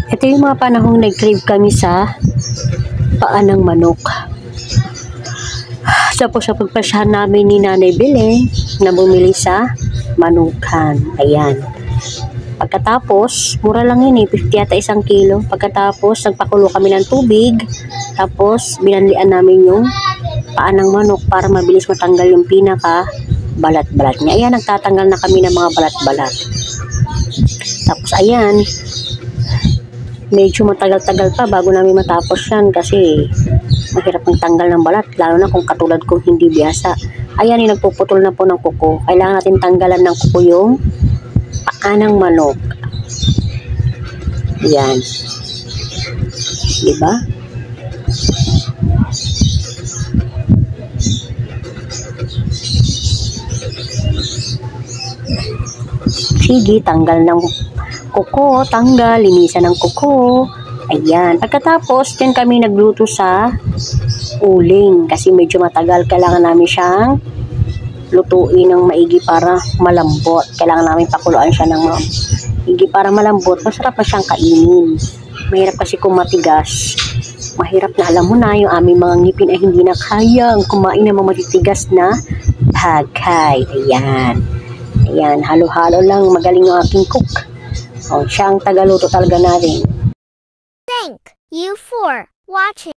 Ito yung mga panahong nag-crave kami sa paa ng manok. Tapos sa pagpasyahan namin ni Nanay Beleng na bumili sa manukan. Ayan. Pagkatapos, mura lang yun eh, 50 yata isang kilo. Pagkatapos, nagpakulo kami ng tubig. Tapos, binanlian namin yung paa ng manok para mabilis matanggal yung pinaka balat-balat niya. Ayan, nagtatanggal na kami ng mga balat-balat. Tapos, ayan, medyo matagal-tagal pa bago namin matapos yan kasi mahirap ng tanggal ng balat, lalo na kung katulad kong hindi biyasa. Ayan, nagpuputol na po ng kuko. Kailangan natin tanggalan ng kuko yung paa ng manok. Ayan. Diba? Sige, tanggal ng kuko, tanggal, linisan ng kuko. Ayan. Pagkatapos, dyan kami nagluto sa uling kasi medyo matagal. Kailangan namin siyang lutuin ng maigi para malambot. Kailangan namin pakuluan siya ng maigi para malambot. Masarap na siyang kainin. Mahirap kasi kung matigas. Mahirap na, alam mo na, yung aming mga ngipin ay hindi na kayang kumain ng mga matitigas na bagay. Ayan. Ayan, halo-halo lang. Magaling yung aking cook. O, siya ang tagaluto talaga natin. Thank you for watching.